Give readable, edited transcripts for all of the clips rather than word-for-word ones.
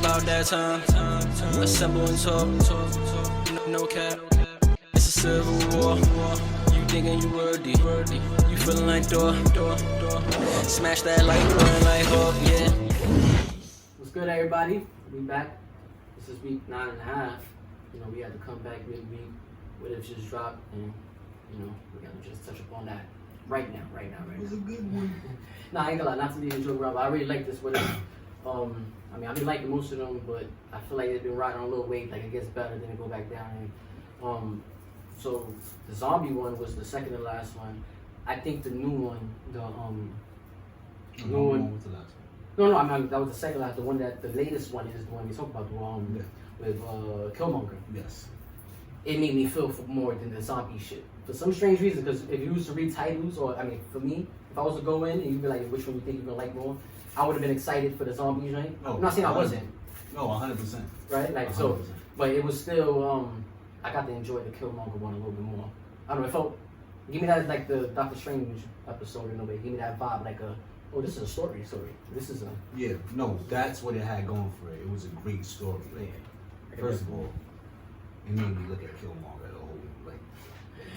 about that time. Assemble and talk. No cap. It's a civil war. You thinking you worthy. You feeling like door. Smash that like button like Hulk, yeah. What's good, everybody? We back. This is week 9.5. You know, we had to come back midweek. What if just dropped, and you know, we gotta just touch upon that right now. It was a good one. Nah, I ain't gonna lie, not to be a joke around, but I really like this. What if? I mean, I've been liking most of them, but I feel like they've been riding on a little wave. Like it gets better, then it go back down. And so the zombie one was the second to last one. I think the new one, the new one. Was the last one. No, I mean that was the second last. The one that the latest one is the one we talked about. With Killmonger. Yes. It made me feel for more than the zombie shit. For some strange reason, because if you used to read titles, or I mean, for me, if I was to go in and you'd be like, which one you think you're gonna like more, I would have been excited for the zombie joint. Oh, I'm not saying I wasn't. No, 100%. Right? Like 100%. so, but it was still. I got to enjoy the Killmonger one a little bit more. I don't know. It felt. Give me that like the Doctor Strange episode in a way. Give me that vibe like a. Oh, this is a story. This is a. Yeah, no, that's what it had going for it. It was a great story. Like, first of all, it made me look at Killmonger the whole like.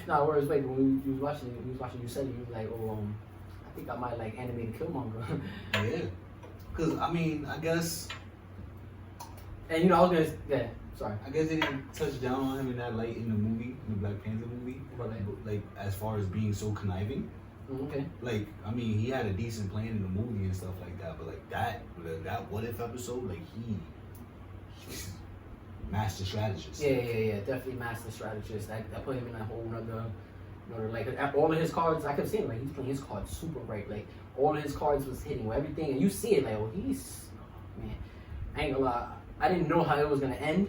Nah, whereas wait, when you was watching, you said it, you was like, oh, I think I might like animated Killmonger. Yeah, cause I mean, I guess. And you know, I was gonna, yeah, sorry. I guess they didn't touch down on him in that light in the movie, in the Black Panther movie. Like as far as being so conniving. Okay. Like, I mean, he had a decent plan in the movie and stuff like that, but like that what if episode, like he's master strategist. Yeah, definitely master strategist. I put him in a whole nother, like all of his cards. I kept seeing like he's playing his cards super right. Like all of his cards was hitting with everything, and you see it like, oh, man. I ain't gonna lie, I didn't know how it was gonna end,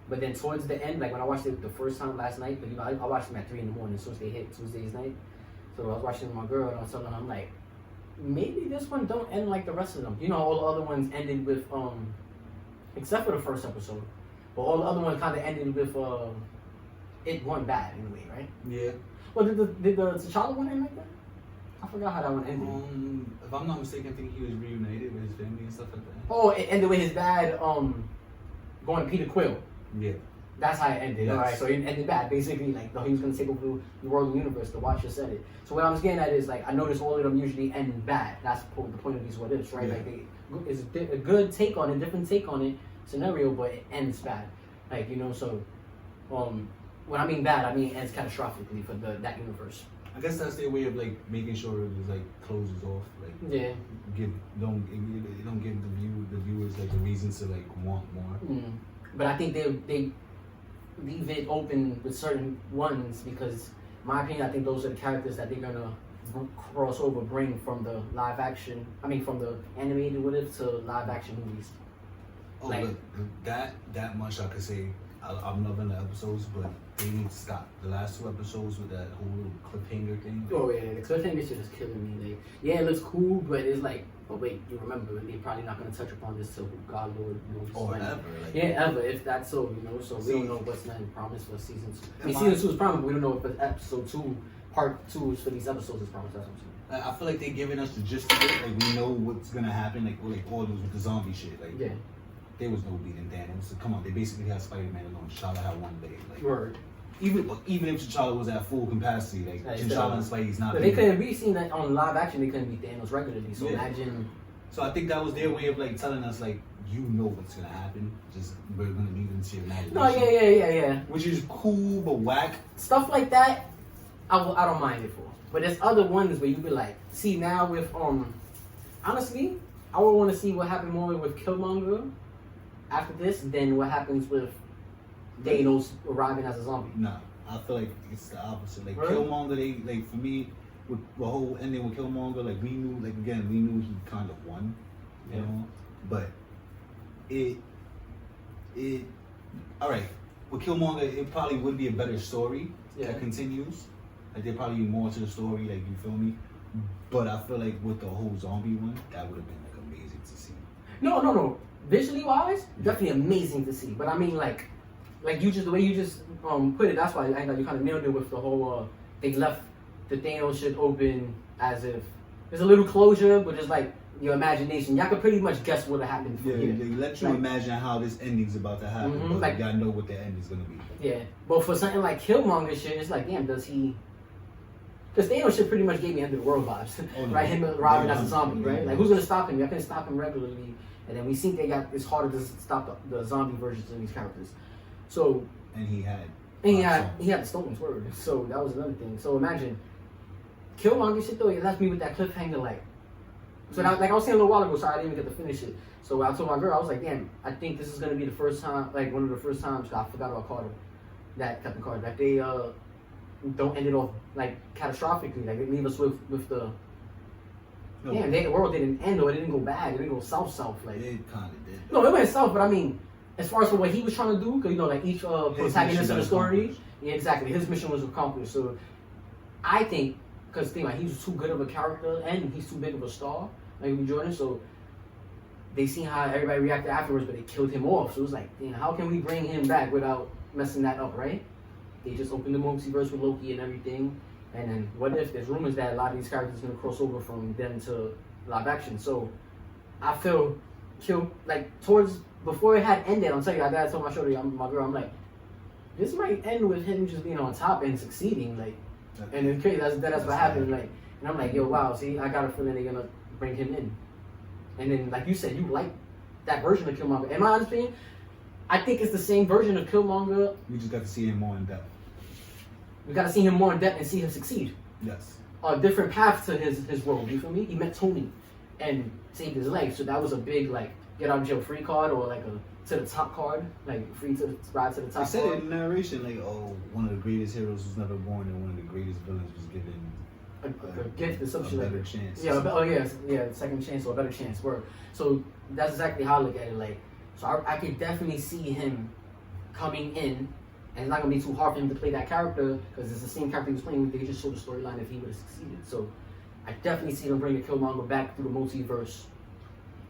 but then towards the end, like when I watched it the first time last night, but you know, I watched them at 3 in the morning as soon as they hit Tuesday's night. So I was watching with my girl, and I was telling her, I'm like, maybe this one don't end like the rest of them. You know, all the other ones ended with, except for the first episode, but all the other ones kind of ended with, it went bad in a way, right? Yeah. Well, did the T'Challa one end like that? I forgot how that one ended. If I'm not mistaken, I think he was reunited with his family and stuff like that. Oh, it ended with his dad, going to Peter Quill. Yeah. That's how it ended. Yes. Alright, so it ended bad. Basically, like he was gonna take over the world and universe. The Watcher said it. So what I was getting at is like I noticed all of them usually end bad. That's the point of these what ifs, right? Yeah. Like it's a good take on it, different take on it scenario, but it ends bad. Like you know, so when I mean bad, I mean it ends catastrophically for that universe. I guess that's their way of like making sure it was like closes off. Like Yeah. don't give the viewers like a reason to like want more. But I think they leave it open with certain ones because, in my opinion, I think those are the characters that they're gonna cross over, bring from the live action. I mean, from the animated what if to live action movies. Oh, Like- look, that much I could say. I'm loving the episodes, but they need to stop. The last 2 episodes with that whole little cliffhanger thing. Oh yeah, the cliffhanger shit is killing me. Like, yeah, it looks cool, but it's like, oh wait, you remember they're probably not gonna touch upon this till God Lord knows. Or when. ever. Like, Yeah, ever, if that's so, you know. So we don't know what's not promised for season 2. I mean, Am season I- 2 is promised, but we don't know if episode 2, part 2 is for these episodes is promised. That's what I'm saying. I feel like they're giving us the gist of it. Like we know what's gonna happen. Like all those with the zombie shit. Like Yeah. there was no beating Thanos. So come on, they basically had Spider-Man alone. T'Challa had one leg. Like Word. even if T'Challa was at full capacity, like Yeah, T'Challa and Spidey's not. But they beating- couldn't. We seen that on live action. They couldn't beat Thanos regularly. So Yeah. imagine. So I think that was their way of like telling us like you know what's gonna happen. Just we're gonna leave it to your imagination. No, yeah. Which is cool but whack. Stuff like that, I don't mind it for. But there's other ones where you be like, see now with honestly, I would want to see what happened more with Killmonger after this than what happens with Thanos arriving as a zombie. Nah, I feel like it's the opposite. Like Really? Killmonger, they like for me, with the whole ending with Killmonger, like we knew he kind of won, you know. But it, all right. With Killmonger, it probably would be a better story that continues. Like there probably be more to the story. Like you feel me? But I feel like with the whole zombie one, that would have been like amazing to see. No. Visually wise, definitely amazing to see. But I mean, like you just the way you just put it. That's why I think you kind of nailed it with the whole. They left the Thanos shit open as if there's a little closure, but it's like your imagination. Y'all could pretty much guess what'll happen from Yeah, here. they let you Like- imagine how this ending's about to happen, but like- y'all know what the end is gonna be. Yeah, but for something like Killmonger shit, it's like, damn, does he? Because Thanos shit pretty much gave me end of the world vibes, Oh, no. right? Him robbing Yeah, as a zombie, right? yeah. Like, who's gonna stop him? I couldn't stop him regularly, and then we think it's harder to stop the zombie versions of these characters. So And he had. and he 5 had songs. he had the Stones word, so that was another thing. So imagine Killmonger shit though, it left me with that cliffhanger like. So that, like I was saying a little while ago, sorry I didn't even get to finish it. So I told my girl, I was like, damn, I think this is gonna be the first time, like one of the first times, I forgot about Carter, that Captain Carter, that they don't end it off like catastrophically, like they leave us with the No, damn, the world didn't end or it didn't go bad, it didn't go south like. it kind of did. No, it went south, but I mean, as far as for what he was trying to do, because you know, like each protagonist mission of the was story, accomplished. yeah, exactly, his mission was accomplished. So I think, because think like he's too good of a character and he's too big of a star, like with Jordan. So they seen how everybody reacted afterwards, but they killed him off. So it was like, damn, how can we bring him back without messing that up, right? They just opened the multiverse with Loki and everything. And then what if there's rumors that a lot of these characters are gonna cross over from them to live action? So I feel towards before it had ended, I'll tell you, I told my girl, I'm like, this might end with him just being on top and succeeding, like, and it's crazy. That's what happened, like, and I'm like, yo, wow, see, I got a feeling they're gonna bring him in, and then like you said, you like that version of Killmonger. In my honest opinion, I think it's the same version of Killmonger. We just got to see him more in depth. We gotta see him more in depth and see him succeed. Yes. A different path to his world. You feel me? He met Tony and saved his life. So that was a big like get out of jail free card or like a to the top card, like free to ride to the I top said it card. in the narration, like, oh, one of the greatest heroes was never born, and one of the greatest villains was given A gift or some a shit like better that. chance. Yeah, second chance or a better chance. Word. So that's exactly how I look at it. Like, so I could definitely see him coming in, and it's not gonna be too hard for him to play that character because it's the same character he was playing with. They could just show the storyline if he would have succeeded. So I definitely see them bringing Killmonger back through the multiverse.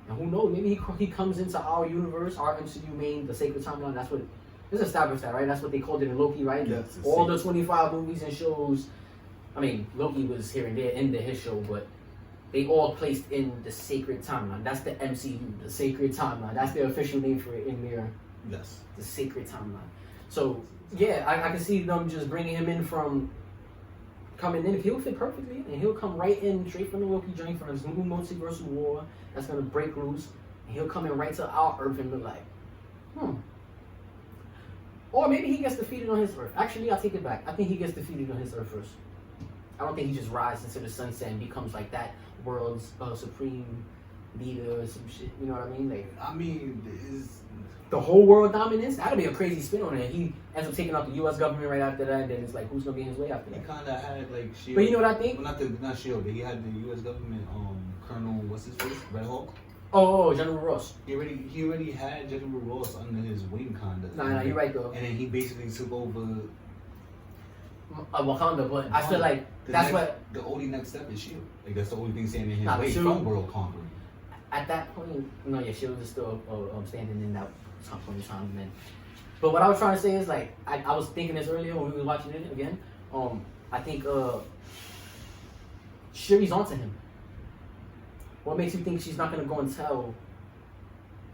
And who knows? Maybe he comes into our universe, our MCU main, the Sacred Timeline. That's what let's establish that, right? That's what they called it in Loki, right? Yes, it's All sacred. the 25 movies and shows. I mean, Loki was here and there in his show, but they all placed in the Sacred Timeline. That's the MCU, the Sacred Timeline. That's the official name for it in there, Yes. the Sacred Timeline. So, yeah, I can see them just bringing him in from coming in. He'll fit perfectly, and he'll come right in straight from the Loki joint from his new multiversal war that's going to break loose. And he'll come in right to our Earth and be like, Or maybe he gets defeated on his Earth. Actually, I'll take it back. I think he gets defeated on his Earth first. I don't think he just rises into the sunset and becomes like that world's supreme leader or some shit. You know what I mean? Like I mean, is the whole world dominance. That'd be a crazy spin on it. He ends up taking out the U.S. government right after that, and then it's like, who's gonna be in his way after he that? kind of had like Shield. But you know what I think? Well, not Shield. But he had the U.S. government. Colonel, what's his face? Red Hawk. Oh, General Ross. He already had General Ross under his wing, kinda. Nah, you're right though. And then he basically took over. Wakanda, but I feel like that's what the only next step is Shield. Like that's the only thing standing in his Nah, but way Shield- from world conquering. at that point, no, yeah, Shield is still standing in that point in time, man. But what I was trying to say is like I was thinking this earlier when we were watching it again. I think Shuri's onto him. What makes you think she's not gonna go and tell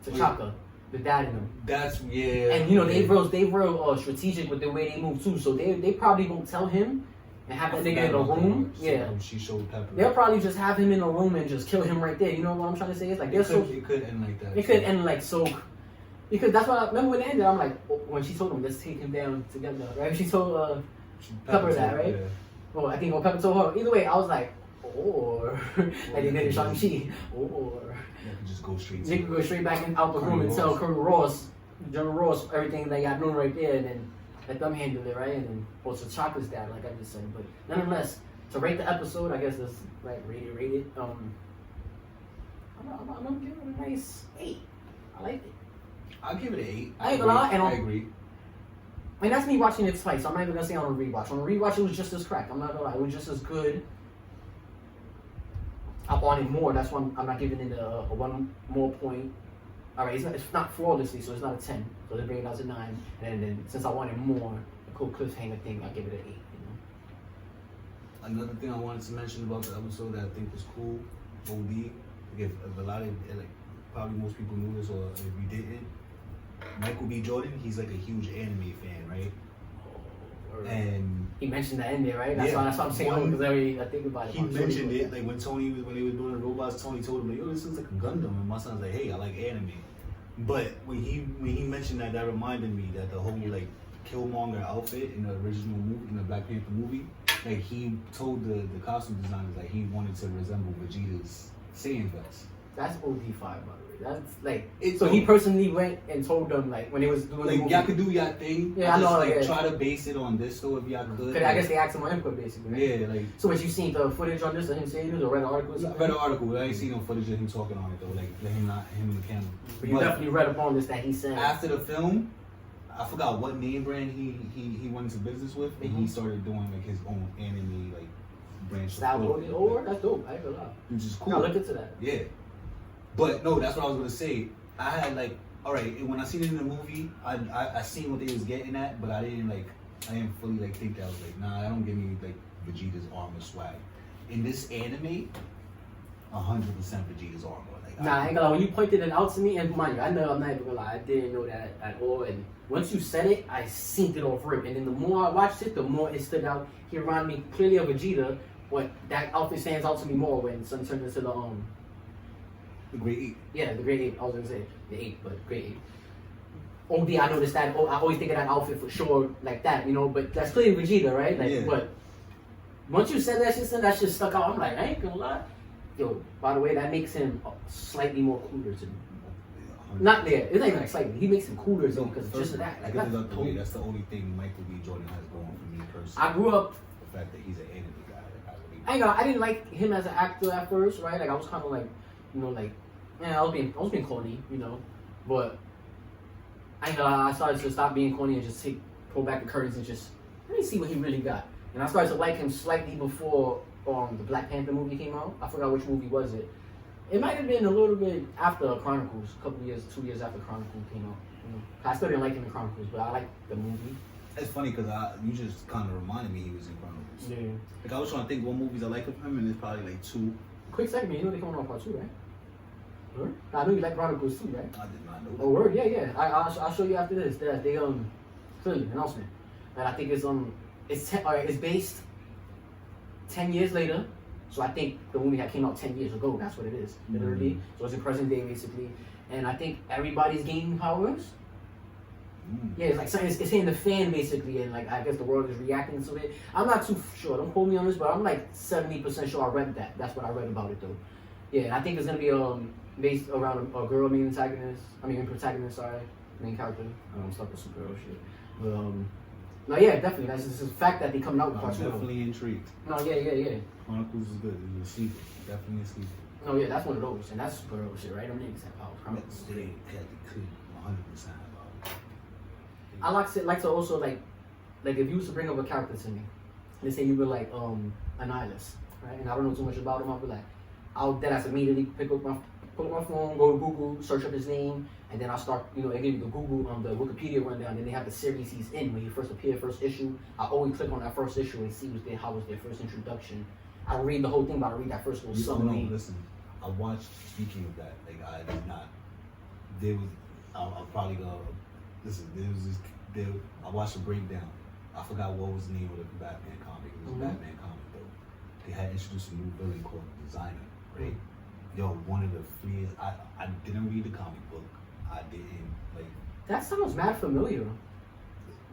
T'Chaka, the dad in him? That's yeah. And you know they real strategic with the way they move too. So they probably won't tell him and have that nigga in a room. Yeah. She showed Pepper. They'll probably just have him in a room and just kill him right there. You know what I'm trying to say? It's like they're so It could end like that. it could end like so because that's what I remember when it ended. I'm like when she told him let's take him down together, right? She told Pepper that, right? Yeah. Well, I think Pepper told her. Either way, I was like, or like they did in Shang-Chi, or They could just go straight. they could go straight back out the room and tell Colonel Ross, General Ross, everything they got known right there, and then let them handle it, right? And then also T'Chaka's dad, like I just said. But nonetheless, to rate the episode, I guess that's like rated. I'm gonna give it a nice 8. I like it. I'll give it an 8. I ain't gonna lie, and I agree. I mean, that's me watching it twice, so I'm not even gonna say on a rewatch. On a rewatch, it was just as cracked. I'm not gonna lie, it was just as good. I wanted more. That's why I'm not giving it a 1 more point. All right, it's not flawlessly, so it's not a 10. So they bring it out to 9, and then since I wanted more, a cool cliffhanger thing, I give it an 8. Another thing I wanted to mention about the episode that I think was cool, OD, if a lot of like probably most people knew this, or if you didn't, Michael B. Jordan, he's like a huge anime fan, right? And he mentioned that in there, right? That's Yeah. why I'm saying because I think about it. he mentioned it like when they were doing the robots. Tony told him like, "Yo, this is like a Gundam," and my son's like, "Hey, I like anime." But when he mentioned that, that reminded me that the whole like Killmonger outfit in the original movie, in the Black Panther movie, like he told the costume designers that he wanted to resemble Vegeta's Saiyan vest. That's OD5, by the way. That's like It's so he personally went and told them like when they was doing the Like movie. y'all could do y'all thing. Yeah, I just, know, Like yeah. try to base it on this though if y'all could. Cause I guess they asked him for input basically. Right? Yeah, like So what you seen the footage on this of him saying this or read an article? Or I something? read an article. I ain't seen no footage of him talking on it though. Like him and the camera. But you definitely read upon this that he said After the film, I forgot what name brand he went into business with, and he started doing like his own anime like branch. style clothing. Oh, that's dope. I ain't gonna lie. Which is I cool. look into that. Yeah. But no, that's what I was gonna say. I had like, all right, when I seen it in the movie, I seen what they was getting at, but I didn't fully like think that. I was like, nah, that don't give me like Vegeta's armor swag. In this anime, 100% Vegeta's armor. Like, Nah, I ain't gonna lie. When you pointed it out to me, and mind you, I know I'm not even gonna lie, I didn't know that at all. And once you said it, I synced it off rip. And then the more I watched it, the more it stood out. He reminded me clearly of Vegeta, but that outfit stands out to me more when Sun turned into the Great Ape. yeah, the Great Ape. I was gonna say the ape, but Great Ape. OD, I noticed that. Oh, I always think of that outfit for sure, like that, you know. But that's clearly Vegeta, right? Like, Yeah. but once you said that shit, that shit stuck out. I'm like, I ain't gonna lie. Yo, by the way, that makes him slightly more cooler to me. Not there. It's not even like slightly. He makes him cooler to me because just of that. Like, Because that's dope. that's the only thing Michael B. Jordan has going for me personally. I grew up. The fact that he's an anime guy. I didn't like him as an actor at first, right? Like I was kind of like, you know, like, I was being corny, you know, but I started to stop being corny and just pull back the curtains and just let me see what he really got. And I started to like him slightly before the Black Panther movie came out. I forgot which movie was it. It might have been a little bit after Chronicles, a couple years, 2 years after Chronicles came out. You know, I still didn't like him in Chronicles, but I liked the movie. It's funny because you just kind of reminded me he was in Chronicles. Yeah. Like I was trying to think what movies I like of him, and it's probably like 2. Quick segment, you know they coming on part 2, right? Word? I know you like Chronicles too, right? I did not know. Oh, word, yeah. I'll show you after this. That they clearly announcement, and I think it's based 10 years later. So I think the movie that came out 10 years ago. That's what it is, literally. Mm. So it's in present day basically, and I think everybody's gaining powers. Yeah, it's like something. It's hitting the fan basically, and like I guess the world is reacting to it. I'm not too sure. Don't quote me on this, but I'm like 70% sure I read that. That's what I read about it though. Yeah, and I think it's gonna be based around a girl main protagonist. Sorry, main character. I'm stuck with superhero shit. But no, yeah, definitely. That's just the fact that they coming out with I'm part 2. definitely intrigued. No, yeah. Chronicles is good. It's a sequel. Definitely a sequel. No, yeah, that's one of those, and that's superhero shit, right? Them niggas have powers. Chronicles they could 100% about. I like to also like if you was to bring up a character to me, let's say you were like Annihilus, right? And I don't know too much about him. I'll be like, then I immediately pull up my phone, go to Google, search up his name, and then I'll start, you know, I give you the Google the Wikipedia rundown. Then they have the series he's in when he first appeared, first issue. I always click on that first issue and see how was their first introduction. I don't read the whole thing, but I read that first little summary. No, listen. I watched. Speaking of that, like I did not. There was. I'm probably gonna. Listen. I watched a breakdown. I forgot what was the name of the Batman comic. It was a Batman comic though. They had introduced a new villain called Designer, right? Yo, one of the freest. I didn't read the comic book. I didn't like. That sounds mad familiar.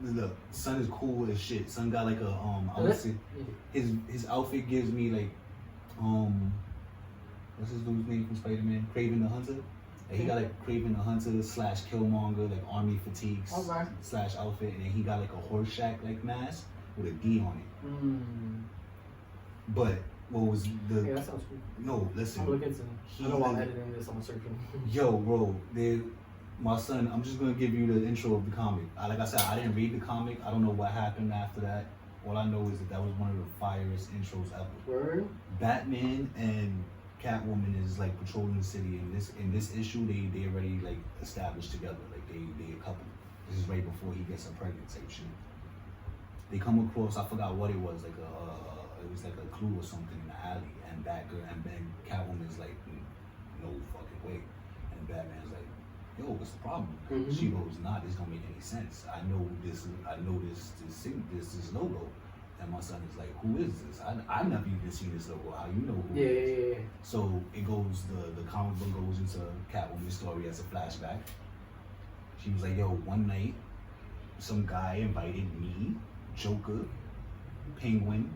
Look, Son is cool as shit. Son got like a I would say his outfit gives me like what's his dude's name from Spider-Man? Kraven the Hunter. Like, he got like Kraven the Hunter / Killmonger like army fatigues / outfit, and then he got like a Horseshack like mask with a D on it. But what was the? Yeah, that sounds cool. No, listen. I'm looking into. I know while I'm editing this, I'm searching. Yo, bro, my son. I'm just gonna give you the intro of the comic. Like I said, I didn't read the comic. I don't know what happened after that. All I know is that was one of the firest intros ever. Word? Batman and Catwoman is like patrolling the city. In this issue, they already like established together. Like they a couple. This is right before he gets her pregnant type shit. They come across. I forgot what it was. Like it was like a clue or something in the alley. And Batgirl and then Catwoman's like no fucking way. And Batman's like, yo, what's the problem? Mhm. She goes, nah, this don't make any sense. I know this logo. And my son is like, who is this? I never even seen this logo. How you know who it is? Yeah. So it goes, the comic book goes into Catwoman's story as a flashback. She was like, yo, one night, some guy invited me, Joker, Penguin,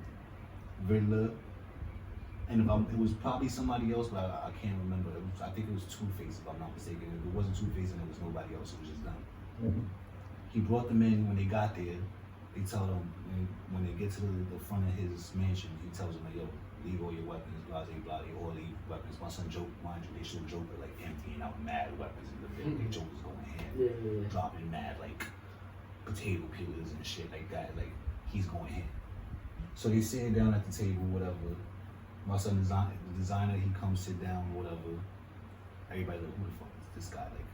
Riddler, and it was probably somebody else, but I can't remember. I think it was Two-Face, if I'm not mistaken. If it wasn't Two-Face and it was nobody else, it was just them. Mm-hmm. He brought them in. When they got there, they tell them, when they get to the front of his mansion, he tells them, like, yo, leave all your weapons, blah, blah, blah, they all leave weapons. My son Joker, mind you, they show Joker like emptying out mad weapons in the bed. Like Joker's going ham, dropping mad like potato peelers and shit like that. Like he's going ham. So they sitting down at the table, whatever. My son, the designer, he comes sit down, whatever. Everybody like, who the fuck is this guy? Like,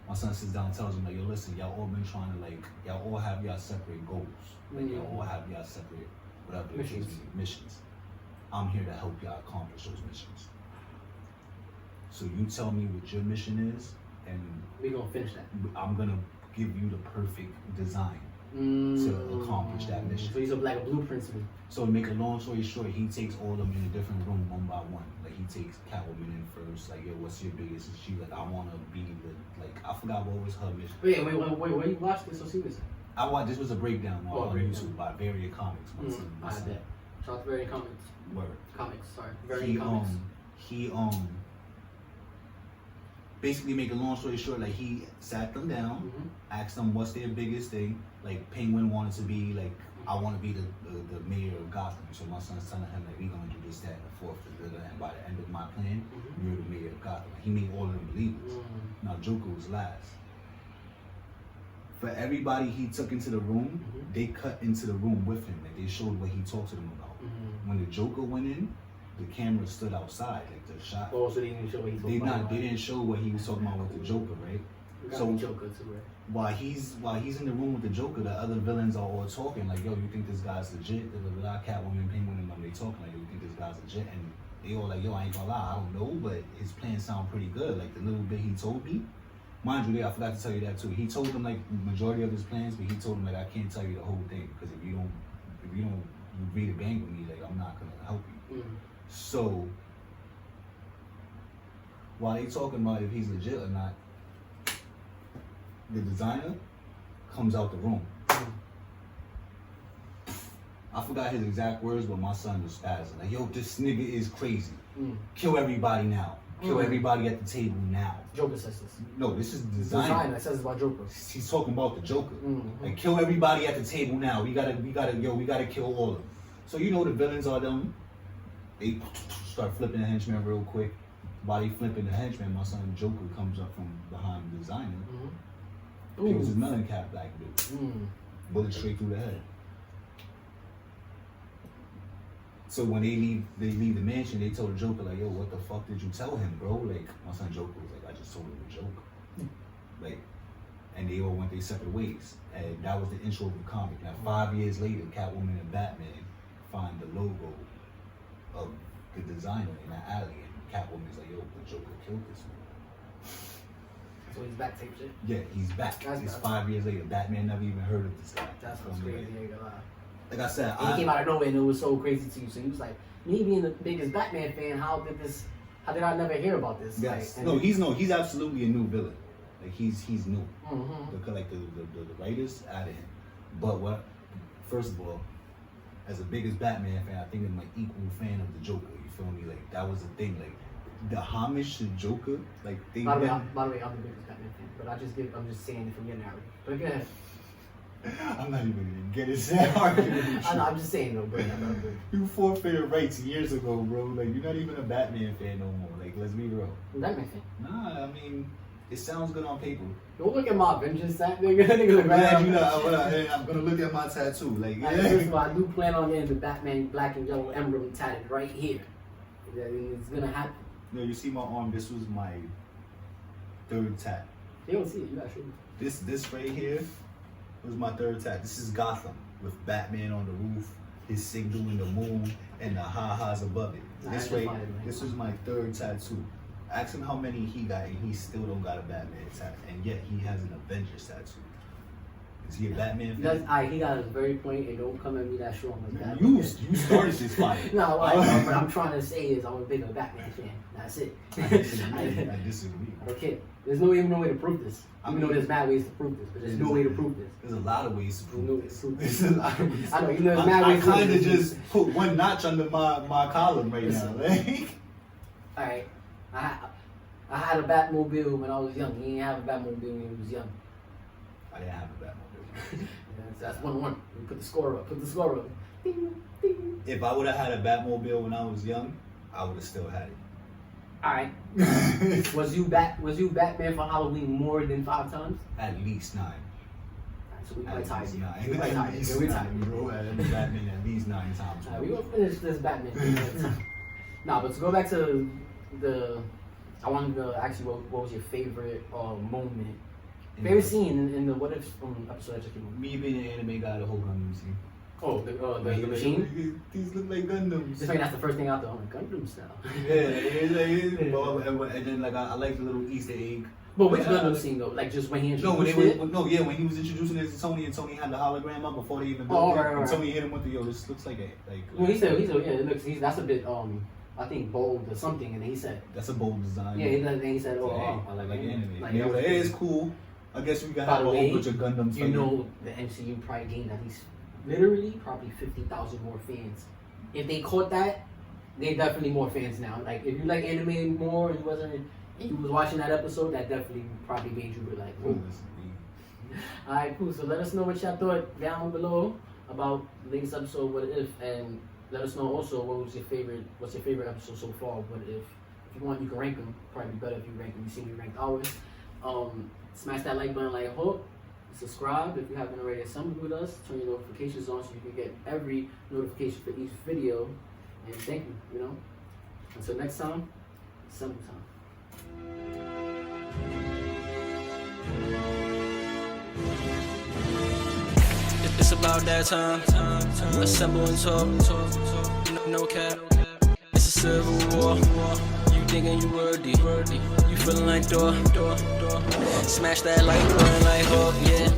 my son sits down and tells him, like, yo, listen, y'all all been trying to, like, y'all all have y'all separate goals. Like, y'all all have y'all separate, whatever the case may be, missions. I'm here to help y'all accomplish those missions. So you tell me what your mission is, and we gonna finish that. I'm gonna give you the perfect design to accomplish that mission. So he's like a blueprint to me. So to make a long story short, he takes all of them in a different room one by one. Like he takes Catwoman in first, like, yo, what's your biggest? And she's like, I wanna be the, like, I forgot what was her mission. Wait, where you watched this or see this? I watched, this was a breakdown on breakdown. YouTube by Variant Comics. I bet. Shout out to Variant Comics. Word. Comics, sorry. Variant Comics. He basically, make a long story short, like he sat them down, asked them what's their biggest thing. Like Penguin wanted to be like, I want to be the mayor of Gotham. So my son's telling him like, we gonna do this, that, and the fourth, and by the end of my plan, you're the mayor of Gotham. He made all of them believers. Now Joker was last. For everybody he took into the room, they cut into the room with him. Like they showed what he talked to them about. When the Joker went in, the camera stood outside, like the shot. Oh, so they didn't show what he talking about. They didn't show what he was talking about with the Joker, right? So Joker too, right? While he's in the room with the Joker, the other villains are all talking like, yo, you think this guy's legit? Catwoman, Penguin, and them, they talking like, yo, you think this guy's legit? And they all like, yo, I ain't gonna lie, I don't know, but his plans sound pretty good. Like the little bit he told me. Mind you, I forgot to tell you that too. He told them like the majority of his plans, but he told them like, I can't tell you the whole thing because if you don't agree to bang with me, like I'm not gonna help you. So while they talking about if he's legit or not, the designer comes out the room. I forgot his exact words, but my son was spazzing. Like, yo, this nigga is crazy. Kill everybody now. Kill everybody at the table now. Joker says this. No, this is the designer. That says about Joker. He's talking about the Joker. Like, kill everybody at the table now. We gotta kill all of them. So you know the villains are them. They start flipping the henchmen real quick. While they flipping the henchmen, my son Joker comes up from behind the designer. Kills his melon cap black dude. Bullet straight through the head. So when they leave the mansion, they told the Joker like, yo, what the fuck did you tell him, bro? Like my son Joker was like, I just told him a joke. Like, and they all went their separate ways. And that was the intro of the comic. Now 5 years later, Catwoman and Batman find the logo of the designer in the alley, and Catwoman's like, yo, the Joker killed this man. So he's back tape shit? Yeah, he's back. It's 5 years later. Batman never even heard of this guy. That's what's crazy, I ain't gonna lie. Like I said, he came out of nowhere and it was so crazy to you. So he was like, me being the biggest Batman fan, how did I never hear about this? Yes. Like, He's absolutely a new villain. Like he's new. Like the writers added him. But first of all, as the biggest Batman fan, I think I'm like equal fan of the Joker. You feel me? Like that was the thing. Like the homage to Joker. Like they. By the way, I'm the biggest Batman fan, but I'm just saying it from your narrative. But go ahead. I'm not even gonna get it argument. I know, I'm just saying though, bro. You forfeited rights years ago, bro. Like you're not even a Batman fan no more. Like let's be real. Batman fan? Nah, I mean, it sounds good on paper. Don't look at my Avengers hat, nigga. I'm gonna look at my tattoo. Like, first of all, I do plan on getting the Batman black and yellow emblem tatted right here. It's gonna happen. No, you see my arm. This was my third tat. They don't see it. You gotta show me. This right here was my third tat. This is Gotham with Batman on the roof, his signal in the moon, and the ha-has above it. This was my third tattoo. Ask him how many he got, and he still don't got a Batman tattoo, and yet he has an Avengers tattoo. Is he a Batman fan? He got a very point, and don't come at me that strong like that. You started this fight. No, what I'm trying to say is I'm a bigger Batman fan. That's it. I disagree. Okay, there's no even no way to prove this. I know there's mad ways to prove this, but there's no way to prove this. There's a lot of ways to prove this. There's a lot of ways. I know, you know, there's mad ways. I kind of just put one notch under my column right now. Like. All right, I had a Batmobile when I was young. He didn't have a Batmobile when he was young. I didn't have a Batmobile. That's 1-1. We put the score up. Put the score up. Ding, ding. If I would have had a Batmobile when I was young, I would have still had it. All right. Was you Batman for Halloween more than 5 times? At least 9. All right, so we might tie you. At We might tie least you. 9, bro. Batman at least 9 times. All right, we gonna finish this Batman. Nah, but to go back to I wanted to ask you what was your favorite moment, favorite scene in the What If episode that just came out? Me being an anime guy, the whole Gundam scene. Oh, the machine. These look like Gundams. Just like that's the first thing out there. Oh, Gundam style. And then like I like the little Easter egg. But which Gundam scene though? Like just when he No, introduced when he was introducing it to Tony, and Tony had the hologram up before they even built Oh, it. right. And Tony hit him with the this looks like Well, he said yeah, it looks. That's a bit I think bold or something, and he said that's a bold design. yeah, he said I like anime. Like, They were like, hey, it's cool. I guess we got By have the a way, whole bunch of Gundams. you know the MCU probably gained at least literally probably 50,000 more fans. If they caught that, they definitely more fans now. Like if you like anime more and you was watching that episode, that definitely probably made you be like, oh. Alright, cool. So let us know what y'all thought down below about the latest episode, What If, and let us know also what's your favorite episode so far, What If. If you want, you can rank them. Probably be better if you rank them. You see me ranked ours. Smash that like button like a hook. Subscribe if you haven't already assembled with us. Turn your notifications on so you can get every notification for each video. And thank you, Until next time, assemble time. It's about that time. Assemble and talk. No cap. It's a civil war. You thinking you worthy. You feeling like door. Smash that like button like hook, yeah.